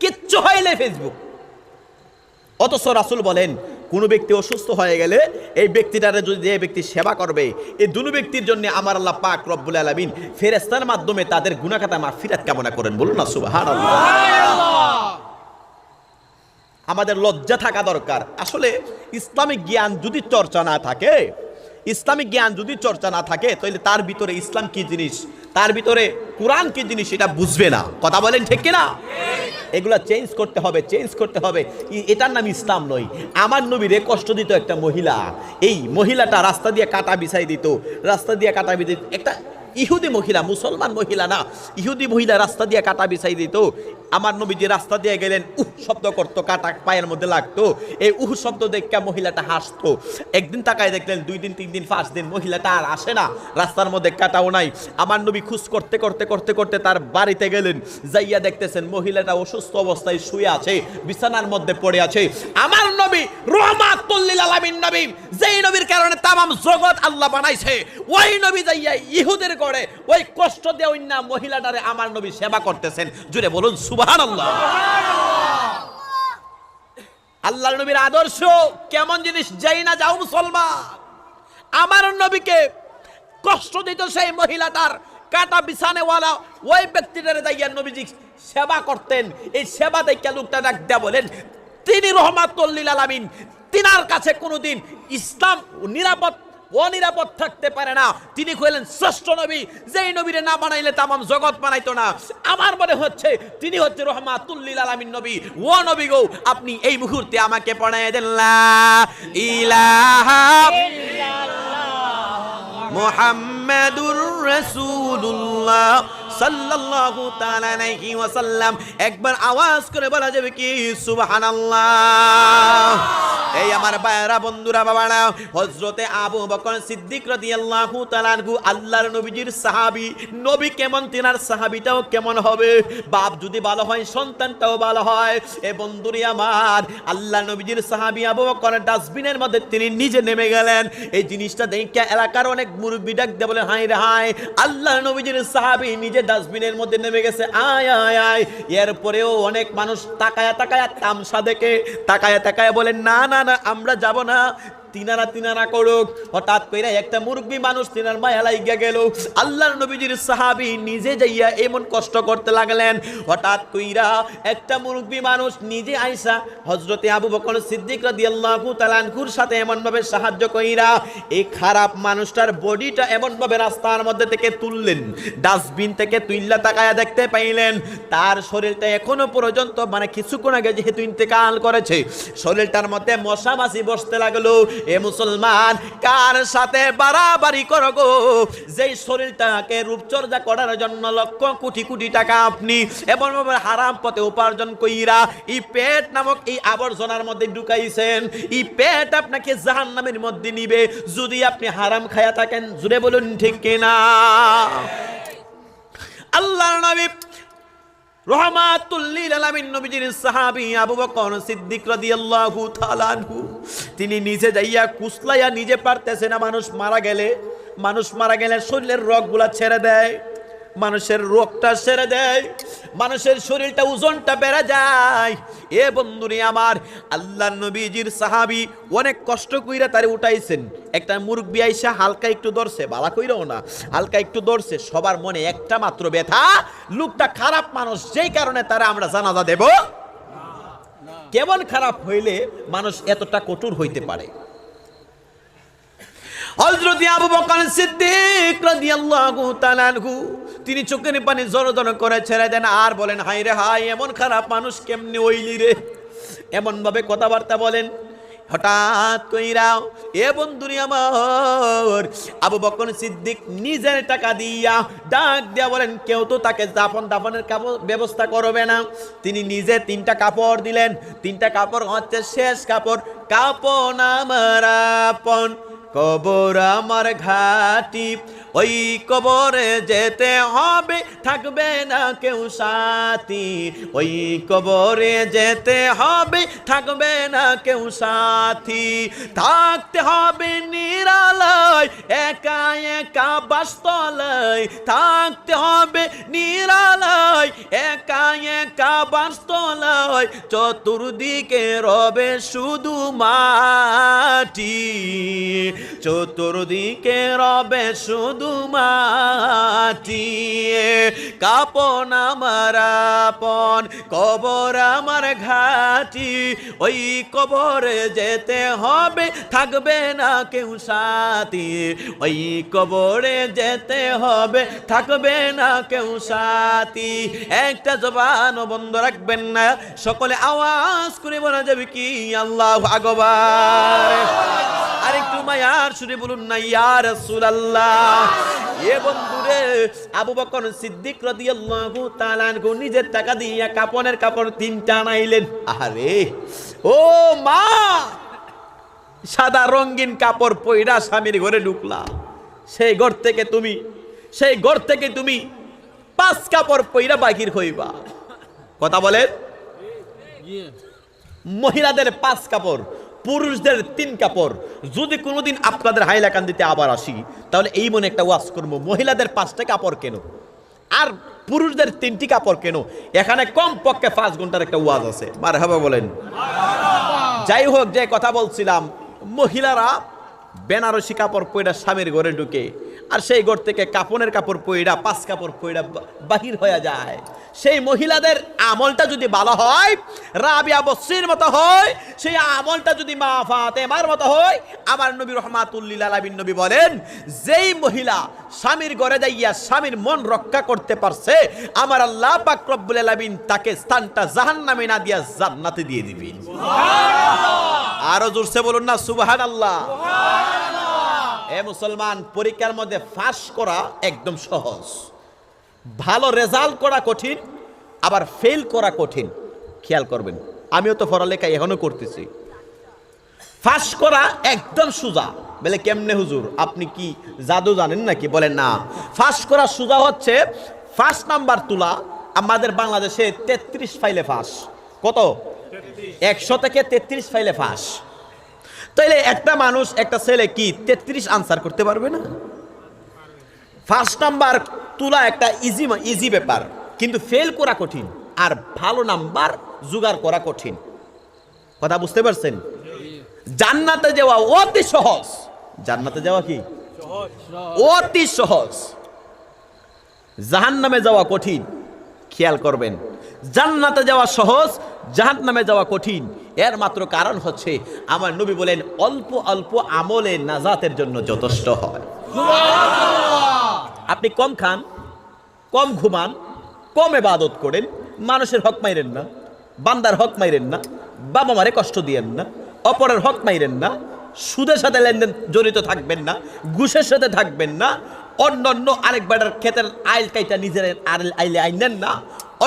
কিচ্ছু হইলেই ফেসবুক। অথচ রাসূল বলেন, কোন ব্যক্তি অসুস্থ হয়ে গেলে এই ব্যক্তিটারে যদি যে ব্যক্তি সেবা করবে, এই দুটো ব্যক্তির জন্য আমার আল্লাহ পাক রব্বুল আলামিন ফেরেশতার মাধ্যমে তাদের গুনাহ খাতা মাগফিরাত কামনা করেন। বলুন না সুবহানাল্লাহ। আমাদের লজ্জা থাকা দরকার। আসলে ইসলামিক জ্ঞান যদি চর্চা না থাকে, তাহলে তার ভিতরে ইসলাম কি জিনিস, তার ভিতরে কোরআন কি জিনিস এটা বুঝবে না। কথা বলেন ঠিক কিনা? এগুলা চেঞ্জ করতে হবে। এটার নাম ইসলাম নয়। আমার নবীরে কষ্ট দিত একটা মহিলা, এই মহিলাটা রাস্তা দিয়ে কাটা বিছাই দিত, একটা ইহুদি মহিলা, মুসলমান মহিলা না, ইহুদি মহিলা রাস্তা দিয়ে কাটা বিছাই দিত। আমার নবী যে রাস্তা দিয়ে গেলেন, শব্দ করতো, কাটা পায়ের মধ্যে লাগতো, এই শব্দ দেখে মহিলাটা হাসতো। একদিন তাকায় দেখলেন, 2 দিন 3 দিন 5 দিন মহিলাটা আর আসে না, রাস্তার মধ্যে কাটাও নাই। আমার নবী খুঁজ করতে তার বাড়িতে গেলেন, যাইয়া দেখতেছেন মহিলাটা অসুস্থ অবস্থায় শুয়ে আছে, বিছানার মধ্যে পড়ে আছে। আমার নবী রহমাতুল লিল আলামিন নবী, যেই নবীর কারণে তামাম জগৎ আল্লাহ বানাইছে, ওই নবী যাইয়া ইহুদের করে ওই কষ্ট দেওয়া না মহিলাটারে আমার নবী সেবা করতেছেন। জুড়ে বলুন সুবহানাল্লাহ। আল্লাহর নবীর আদর্শ কেমন জিনিস যাই না যাও মুসলমান। আমার নবীকে কষ্ট দিত সেই মহিলাটার কাটা বিছানেওয়ালা ওই ব্যক্তিটারে যাইয়া নবীজি সেবা করতেন। এই সেবা দেখে লোকটা ডাক দেয়া বলেন, তিনি রহমাতুল লিল আলামিন, তিনার কাছে কোনোদিন ইসলাম অনিরাপদ থাকতে পারে না। তিনি কইলেন শ্রেষ্ঠ নবী, যেই নবীরে না বানাইলে তামাম জগৎ বানাইতো না। আমার মনে হচ্ছে তিনি হচ্ছে রহমাতুল লিল আলামিন নবী। ও নবী গো, আপনি এই মুহূর্তে আমাকে পড়ায় দেন লা ইলাহা ইল্লাল্লাহ মুহাম্মাদুর রাসূলুল্লাহ সাল্লাল্লাহু তাআলা আলাইহি ওয়াসাল্লাম। একবার আওয়াজ করে বলা যাবে কি সুবহানাল্লাহ। এই আমার ভাইরা, বন্ধুরা, বাবারা, হযরতে আবু বকর সিদ্দিক রাদিয়াল্লাহু তাআলা আনহু আল্লাহর নবীজির সাহাবী। নবী কেমন, তিনার সাহাবীটাও কেমন হবে। বাপ যদি ভালো হয়, সন্তানটাও ভালো হয়। এ বন্ধুরি আমার, আল্লাহর নবীজির সাহাবী আবু বকর ডাস্টবিনের মধ্যে তিনি নিজে নেমে গেলেন। এই জিনিসটা দেখে এলাকার অনেক মুরব্বি ডাক দিয়ে বলে, হায় রে হায়, আল্লাহর নবীজির সাহাবী নিজে ডাস্টবিনের মধ্যে নেমে গেছে, আয় আয় আয়। এরপরেও অনেক মানুষ তাকায়া তামসা দেখে তাকায়া বলেন, না না না, আমরা যাব না, তিনারা করুক। হঠাৎ করে একটা মুরব্বী মানুষ তিনার মায়া লাইগা গেল। আল্লাহর নবীজির সাহাবী নিজে যাইয়া এমন কষ্ট করতে লাগলেন। হঠাৎ কইরা একটা মুরব্বী মানুষ নিজে আইসা হযরতে আবু বকর সিদ্দিক রাদিয়াল্লাহু তাআলা আনহুর সাথে এমন ভাবে সাহায্য কইরা এই খারাপ মানুষটার বডিটা এমন ভাবে রাস্তার মধ্যে থেকে তুললেন, ডাস্টবিন থেকে তুইল্লা তাকায়া দেখতে পাইলেন তার শরীরটা এখনো পর্যন্ত, মানে কিছুক্ষণ আগে যেহেতু ইন্তেকাল করেছে, শরীরটার মধ্যে মশা মাছি বসতে লাগলো। এ মুসলমান, কার সাথে বাড়াবাড়ি করো গো? যেই শরীরটাকে রূপচর্চা করার জন্য লক্ষ কোটি কোটি টাকা আপনি এমন ভাবে হারাম পথে উপার্জন কইরা এই পেট নামক এই আবর্জনার মধ্যে ঢুকাইছেন, এই পেট আপনাকে জাহান্নামের মধ্যে নিবে যদি আপনি হারাম খায়া থাকেন। জুড়ে বলুন ঠিক কিনা? আল্লাহর নবী রহমাতুল লিল আলামিন নবীজির সাহাবী আবু বকর সিদ্দিক রাদিয়াল্লাহু তাআলা আনহু, তিনি নিজে যাইয়া কুসলাইয়া নিজে পারতেছে না। মানুষ মারা গেলে শরীরের রগগুলা ছেড়ে দেয়, মানুষের রোগটা ছেড়ে দেয়, মানুষের শরীরটা ওজনটা বেড়ে যায়। এ বন্ধুরে আমার, আল্লাহর নবীজির সাহাবী অনেক কষ্ট কইরা তারে উঠাইছেন। একটা মুরব্বি আইসা হালকা একটু ধরছে, বালা কইরাও না, হালকা একটু ধরছে। সবার মনে একটা মাত্র ব্যথা, লোকটা খারাপ মানুষ, যেই কারণে তারা আমরা জানাজা দেব। কেমন খারাপ হইলে মানুষ এতটা কঠোর হইতে পারে? হযরত আবু বকর সিদ্দিক রাদিয়াল্লাহু তাআলা আনহু তিনি চোখের পানি জড় করে ছেড়ে দেন আর বলেন, হায় রে হায়, এমন খারাপ মানুষ কেমনে হইলি রে? এমন ভাবে কথাবার্তা বলেন। হঠাৎ কইরাও এ বন্ধুরি আমার আবু বকর সিদ্দিক নিজের টাকা দিয়া ডাক দিয়া বলেন, কেউ তো তাকে দাফনের ব্যবস্থা করবে না। তিনি নিজে 3টা কাপড় দিলেন। 3টা কাপড় হচ্ছে শেষ কাপড়। কাপন আমার আপন, কবর আমার ঘাটি, ওই কবরে যেতে হবে, থাকবে না কেউ সাথী। ওই কবরে যেতে হবে, থাকবে না কেউ সাথী। থাকতে হবে নিরালায়, একা একা বাসতলায়। থাকতে হবে নিরালায়, একা একা বাসতলায়। চতুর্দিকে রবে শুধু মাটি, চতুর্দিকে রবে শুধু মাটি। কাপন আমার আপন, কবর আমার ঘাটি, ওই কবরে যেতে হবে, থাকবে না কেউ সাথী। ওই কবরে যেতে হবে, থাকবে না কেউ সাথী। একটা জবান বন্ধ রাখবেন না, সকলে আওয়াজ করে বলা যাবে কি আল্লাহু আকবার। আরেকটু মায়ার সুরে বলুন না ইয়া রাসূলুল্লাহ। এ বন্ধুরে আবু বকর সিদ্দিক রাদিয়াল্লাহু তাআলা আনহু নিজের টাকা দিয়ে কাপনের কাপড় 3টা আনাইলেন। আরে ও মা, সাদা রঙিন কাপড় পইরা স্বামীর ঘরে ঢুকলা। সেই ঘর থেকে তুমি 5 কাপড় পইরা বাহির হইবা। কথা বলেন, মহিলাদের 5 কাপড়, পুরুষদের 3 কাপড়। যদি কোনোদিন আপনাদের হাইলাকান্দিতে আবার আসি, তাহলে এই মনে একটা ওয়াজ করবো, মহিলাদের 5টা কাপড় কেন আর পুরুষদের 3টি কাপড় কেন। এখানে কম পক্ষে 5 ঘন্টার একটা ওয়াজ আছে। মারহাবা বলেন। যাই হোক, যে কথা বলছিলাম, মহিলারা বেনারসি কাপড় পয়রা স্বামীর ঘরে ঢুকে, আর সেই ঘর থেকে কাপনের কাপড় পয়রা 5 কাপড় পয়রা বাহির হয়ে যায়। সেই মহিলাদের আমলটা যদি ভালো হয়, রাবিয়া বসরির মতো হয়, সেই আমলটা যদি মা ফাতেমার মতো হয়, আমার নবী রাহমাতুল লিল আলামিন নবী বলেন, যেই মহিলা স্বামীর ঘরে যাইয়া স্বামীর মন রক্ষা করতে পারছে, আমার আল্লাহ পাক রব্বুল আলামিন তাকে স্থানটা জাহান্নামে না দিয়া জান্নাতে দিয়ে দিবেন। সুবহানাল্লাহ। আরো জোরসে বলুন না সুবহানাল্লাহ। সুবহানাল্লাহ। এ মুসলমান, পরীক্ষার মধ্যে পাস করা একদম সহজ, ভালো রেজাল্ট করা কঠিন, আবার ফেল করা কঠিন। খেয়াল করবেন, আমিও তো পড়ালেখা এখনো করতেছি। পাস করা একদম সোজা। বলে কেমনে হুজুর, আপনি কি জাদু জানেন নাকি? বলেন না, পাস করা সোজা হচ্ছে 1 নাম্বার তোলা। আমাদের বাংলাদেশে 33 ফাইলে পাস। কত? 100 থেকে 33 ফাইলে পাস। তাইলে একটা মানুষ, একটা ছেলে কি 33 আনসার করতে পারবে না? 1 নাম্বার তোলা একটা ইজি ব্যাপার, কিন্তু ফেল করা কঠিন, আর ভালো নাম্বার জোগাড় করা কঠিন। কথা বুঝতে পারছেন? জান্নাতে যাওয়া অতি সহজ। জান্নাতে যাওয়া কি অতি সহজ, জাহান্নামে যাওয়া কঠিন। খেয়াল করবেন, জান্নাতে যাওয়া সহজ, জাহান্নামে যাওয়া কঠিন। এর মাত্র কারণ হচ্ছে আমার নবী বলেন, অল্প অল্প আমলে নাজাতের জন্য যথেষ্ট হয়। আপনি কম খান, কম ঘুমান, কম ইবাদত করেন, মানুষের হক মাইরেন না, বান্দার হক মাইরেন না, বাবা মারে কষ্ট দিয়েন না, অপরের হক মাইরেন না, সুদের সাথে লেনদেন জড়িত থাকবেন না, ঘুষের সাথে থাকবেন না, অন্য আরেক বেটার ক্ষেতের আইল কাইটা নিজের আইলে আইনেন না,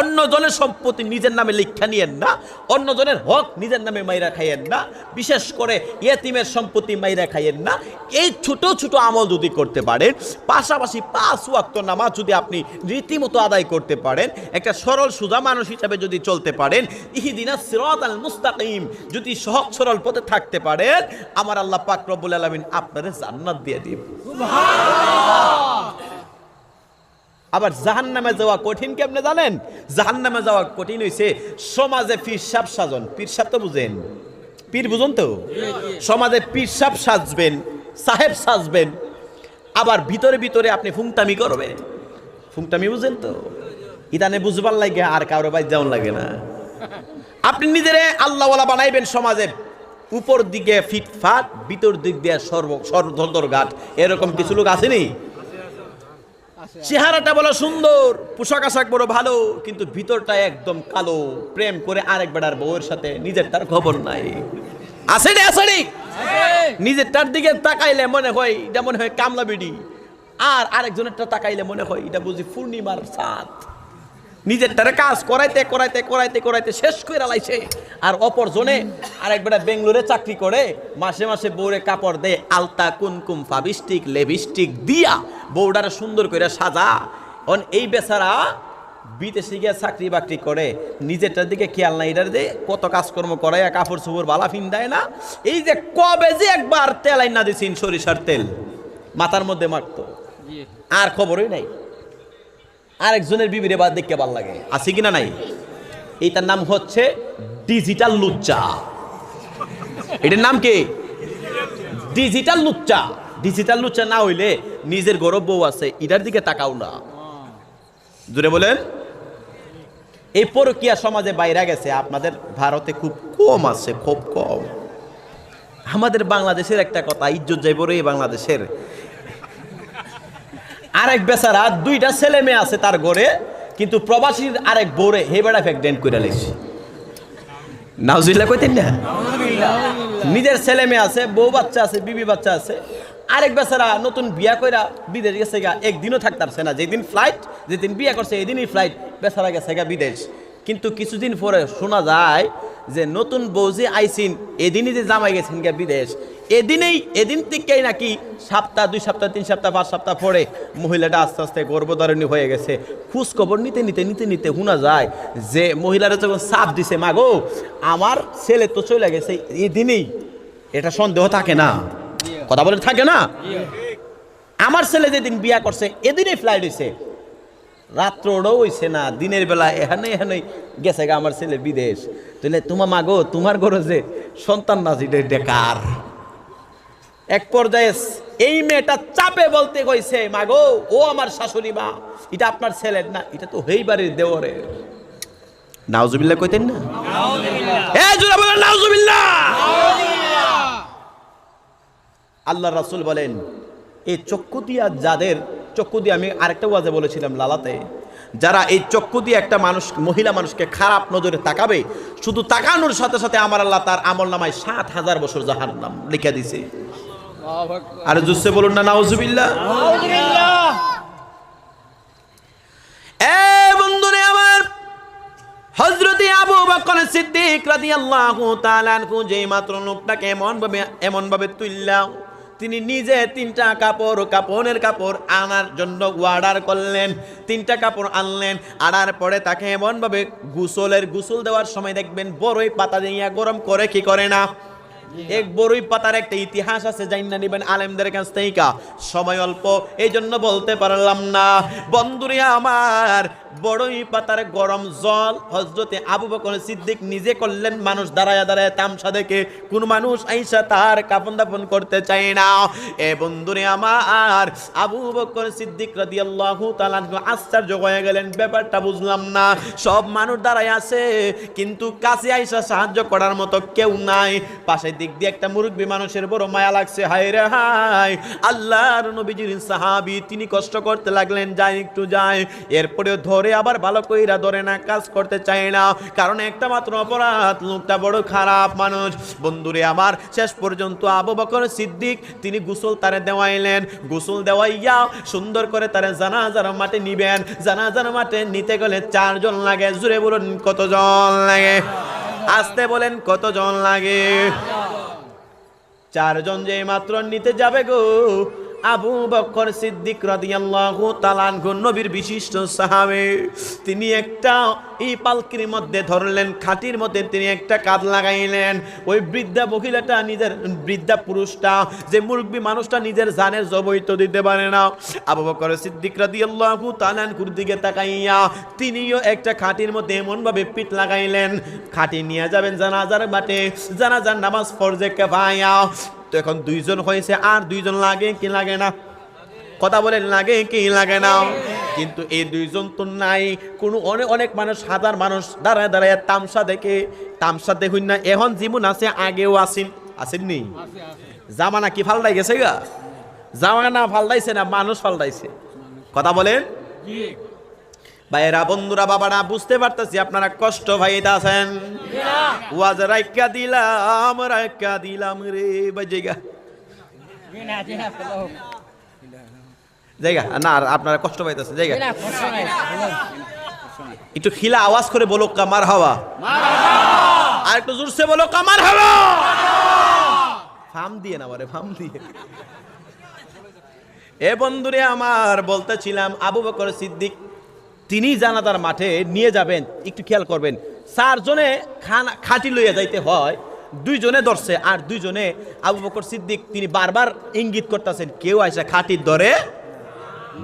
অন্য জনের সম্পত্তি নিজের নামে লিখা নিয়েন না, অন্য জনের হক নিজের নামে মাইরা খাইয়েন না, বিশেষ করে ইয়েতিমের সম্পত্তি মাইরা খাইয়েন না। এই ছোট ছোট আমল যদি করতে পারেন, পাশাপাশি 5 ওয়াক্ত নামাজ যদি আপনি রীতিমতো আদায় করতে পারেন, একটা সরল সোজা মানুষ হিসাবে যদি চলতে পারেন, ইহদিনাস সিরাতাল মুস্তাকিম যদি সহজ সরল পথে থাকতে পারেন, আমার আল্লাহ পাক রব্বুল আলামিন আপনাদের জান্নাত দিয়ে দিবেন। সুবহানাল্লাহ। আবার জাহান্নামে যাওয়া কঠিন কেমনে জানেন? জাহান্নামে যাওয়া কঠিন হইছে সমাজে পীরসাব সাজন। পীরসাব তো বুঝেন, পীর বুঝুন তো? সমাজে পীরসাব সাজবেন, সাহেব সাজবেন, আবার ভিতরে ভিতরে আপনি ফুংটামি করবেন। ফুংটামি বুঝেন তো? ইদানে বুঝবার লাগে আর কারো বাইর যাওয়ার লাগে না। আপনি নিজেরে আল্লাহওয়ালা বানাইবেন সমাজে, উপর দিকে ফিটফাট, ভিতর দিক দিয়ে সর্বধর্ঘাট, এরকম কিছু লোক আসেনি? চেহারাটা বলো সুন্দর, পোশাক আশাক বড় ভালো, কিন্তু ভিতরটা একদম কালো। প্রেম করে আরেক বেড়ার বউয়ের সাথে, নিজের তার খবর নাই। আছে না আছে নি? নিজের তার দিকে তাকাইলে মনে হয় এটা মনে হয় কামলা বিডি, আর আরেকজনের তাকাইলে মনে হয় এটা বুঝি পূর্ণিমার চাঁদ। নিজের তারে কাজ করাইতে করাইতে করাইতে করাইতে শেষ করে লাইছে, আর অপরজনে আরেকবার বেঙ্গলোরে চাকরি করে মাসে মাসে বউরে কাপড় দেয়, আলতা কুনকুম ফাবিস্টিক লেবিস্টিক দিয়া বউডারে সুন্দর করে সাজা। এই বেচারা বিদেশে গিয়ে চাকরি বাকরি করে, নিজেরটার দিকে খেয়াল নাই, এটার দিয়ে কত কাজকর্ম করায়, কাপড় চোপড় বালা ফিন দেয় না। এই যে কবে যে একবার তেল আইনা দিয়েছেন সরিষার তেল মাথার মধ্যে মারতো, আর খবরই নাই। আরেকজনের বিবিরে বাদ দেখতে ভাল লাগে, আছে কিনা নাই? এইটার নাম হচ্ছে ডিজিটাল লুচ্চা। এটার নাম কি? ডিজিটাল লুচ্চা। ডিজিটাল লুচ্চা না হইলে নিজের গৌরব বউ আছে এটার দিকে তাকাও না। জুড়ে বলেন। এই পরকীয়া সমাজে বাইরে গেছে, আপনাদের ভারতে খুব কম আছে, খুব কম। আমাদের বাংলাদেশের একটা কথা, ইজ্জত যাইব রে বাংলাদেশের। আরেক বেচারা দুইটা ছেলে মেয়ে আছে তার ঘরে, কিন্তু প্রবাসীর আরেক বউরে হেবেড়া প্রেগন্যান্ট করে লাইছে। নাউজুবিল্লাহ কইতেন না? নিজের ছেলে মেয়ে আছে, বউ বাচ্চা আছে, বিবি বাচ্চা আছে। আরেক বেচারা নতুন বিয়া কইরা বিদেশ গেছে গা, একদিনও থাকতারছে না। যেদিন ফ্লাইট, যেদিন বিয়া করছে এদিনই ফ্লাইট, বেচারা গেছে গা বিদেশ। কিন্তু কিছুদিন পরে শোনা যায় যে নতুন বউ যে আইসিন এদিনই যে জামাই গেছেন গা বিদেশ, এদিন থেকেই নাকি সপ্তাহ 2 সপ্তাহ 3 সপ্তাহ 5 সপ্তাহ পরে মহিলাটা আস্তে আস্তে গর্ভধারিণী হয়ে গেছে। খোঁজ খবর নিতে নিতে নিতে নিতে শোনা যায় যে মহিলারা যখন চাপ দিছে, মাগো আমার ছেলে তো চলে গেছে এদিনই, এটা সন্দেহ থাকে না? কথা বলে থাকে না? আমার ছেলে যেদিন বিয়া করছে এদিনই ফ্লাইট হয়েছে, রাত্রও হইছে না, দিনের বেলা এখানে গেছে গা আমার ছেলে বিদেশ। তাহলে তোমার মাগো তোমার ঘরে যে সন্তান না ডেকার। এক পর্যায়ে এই মেয়েটা চাপে বলতে কইছে, মাগো ও আমার শাশুড়ি মা, এটা আপনার ছেলের না, এটা তো হেই বাড়ির দেওরের। নাউজুবিল্লাহ কইতেন না? নাউজুবিল্লাহ। আল্লাহ রাসূল বলেন, এই চক্ষু দিয়া যাদের চক্ষু দিয়ে, আমি আরেকটা ওয়াজে বলেছিলাম লালাতে, যারা এই চক্ষু দিয়ে একটা মানুষ, মহিলা মানুষকে খারাপ নজরে তাকাবে, শুধু তাকানোর সাথে সাথে আমার আল্লাহ তার আমল নামায় 7000 বছর জাহান্নাম লিখে দিছে। আর জুসে বলুন না নাউজুবিল্লাহ। বন্ধুরে আমার, হযরতে আবু বকর সিদ্দিক রাদিয়াল্লাহু তাআলা আনহু যেই মাত্র লোকটাকে এমন ভাবে তুললাম, তিনি নিজে 3টা কাপড়ের কাপড় আনার জন্য অর্ডার করলেন। 3টা কাপড় আনলেন, আনার পরে তাকে এমন ভাবে গোসল দেওয়ার সময় দেখবেন বড়ই পাতা দিয়ে গরম করে, কি করে না? এক বড়ই পাতার একটা ইতিহাস আছে, জাইনা নিবেন আলেমদের কাছ থেকে। সময় অল্প, এই জন্য বলতে পারলাম না। বন্ধুরে আমার, বড়ই পাতার গরম জল হযরতে আবু বকর সিদ্দিক নিজে করলেন। মানুষ দাঁড়ায় দাঁড়ায় তামসা দেখে, কোন মানুষ আইসা তার কাফন দাফন করতে চায় না। বন্ধুরে আমার, আবু বকর সিদ্দিক রাদিয়াল্লাহু তাআলা আশ্চর্য হয়ে গেলেন, ব্যাপারটা বুঝলাম না। সব মানুষ দাঁড়ায় আছে, কিন্তু কাছে আইসা সাহায্য করার মতো কেউ নাই। পাশের দিক দিয়ে একটা মুরব্বী মানুষের বড় মায়া লাগছে, হায় রে হায়, আল্লাহর নবীজির সাহাবী, তিনি কষ্ট করতে লাগলেন, যাই একটু যায়। এরপরেও ধরে আবার ভালো কইরা ধরে না, কাজ করতে চায় না, কারণ একটা মাত্র অপরাধ, লোকটা বড় খারাপ মানুষ। বন্ধুরে আমার, শেষ পর্যন্ত আবু বকর সিদ্দিক তিনি গোসল তারে দেওয়াইলেন। গোসল দেওয়াইয়া সুন্দর করে তারে জানাজার মাঠে নিবেন। জানাজার মাঠে নিতে গেলে 4 জন লাগে। জুড়ে বলুন কতজন লাগে? আসতে বলেন কতজন লাগে? 4 জন যে মাত্র নিতে যাবে গো, আবু বকর সিদ্দিক রাদিয়াল্লাহু তাআলা আনহু নবীর বিশিষ্ট সাহাবী, তিনি একটা এই পালকির মধ্যে ধরলেন, খাটির মধ্যে তিনি একটা কাঁধ লাগাইলেন। ওই বৃদ্ধা মহিলাটা, নিজের বৃদ্ধা পুরুষটা, যে মুরব্বী মানুষটা নিজের জানের জবই তো দিতে পারে না, আবু বকর সিদ্দিক রাদিয়াল্লাহু তাআলা আনহুর দিকে তাকাইয়া তিনিও একটা খাটির মধ্যে এমন ভাবে পিঠ লাগাইলেন, খাটি নিয়ে যাবেন জানাজার মাঠে, জানাজার নামাজ ফরজে কিফায়া। তো এখন 2 জন হয়েছে, আর 2 জন লাগে কি লাগে না? কথা বলেন, লাগে কি লাগে না? কিন্তু এই 2 জন তো নাই। কোনো অনেক মানুষ, হাজার মানুষ দাঁড়ায় দাঁড়ায় তামসা দেখুন না। এখন জীবন আছে, আগেও আসেননি। জামানা কি ফাল্টাই গেছে গা? জামানা ফাল্টাইছে না, মানুষ ফাল্টাইছে। কথা বলেন। ভাইয়েরা বন্ধুরা বাবারা বুঝতে পারতেছি আপনারা কষ্ট পাইতাছেন। ওয়াজ রাইকা দিলাম রে ভাই জায়গা জায়গা না আর আপনারা কষ্ট পাইতেছেন জায়গা একটু খিলা আওয়াজ করে বলো কামার হাওয়া, আর একটু জোরসে বলো কামার হাওয়া। ফাম দিয়ে না বারে ফাম দিয়ে। এ বন্ধুরে আমার বলতেছিলাম আবু বকর সিদ্দিক তিনি জানাজার মাঠে নিয়ে যাবেন, একটু খেয়াল করবেন 4 জনে খাটি লইয়া যাইতে হয়, 2 জনে ধরছে আর 2 জনে আবু বকর সিদ্দিক তিনি বারবার ইঙ্গিত করতেছেন কেউ আইসা খাটির ধরে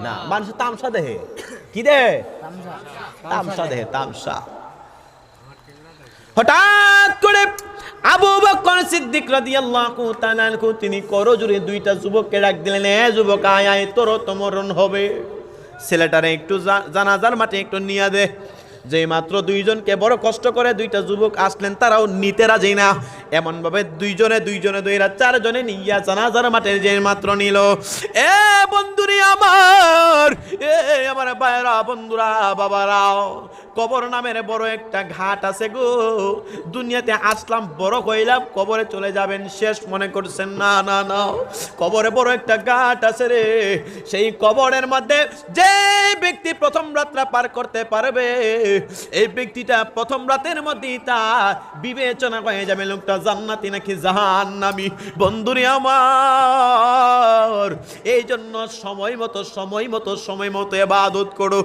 না। মানুষ তামসা দেহে কি দেহে তামসা দেহে তামসা। হঠাৎ করে আবু বকর সিদ্দিক রাদিয়াল্লাহু তাআলা আনহু তিনি করজোরে 2টা যুবককে ডাক দিলেন, এ যুবক আয় আয় তোর তো মরণ হবে, ছেলেটারে একটু জানাজার মাঠে একটু নিয়ে দে। যে মাত্র 2 জনকে বড় কষ্ট করে 2টা যুবক আসলেন, তারাও নিতে রাজি না, এমন ভাবে 2 জনে 4 জনে নিয়া জানাজার মাঠে যে মাত্র নিল। এ বন্ধুরি আমার, এ আমার ভাইরা বন্ধুরা বাবারা, কবর নামের বড় একটা ঘাট আছে গো। দুনিয়াতে আসলাম বড় হইলাম, কবরে চলে যাবেন শেষ মনে করছেন? না না না, কবরে বড় একটা ঘাট আছে রে। সেই কবরের মধ্যে যে ব্যক্তি প্রথম রাতটা পার করতে পারবে, এই ব্যক্তিটা প্রথম রাতের মধ্যেই তার বিবেচনা হয়ে যাবে লোকটা জান্নাতি নাকি জাহান্নামী। বন্ধুরে আমার, এই জন্য সময় মতো ইবাদত করো।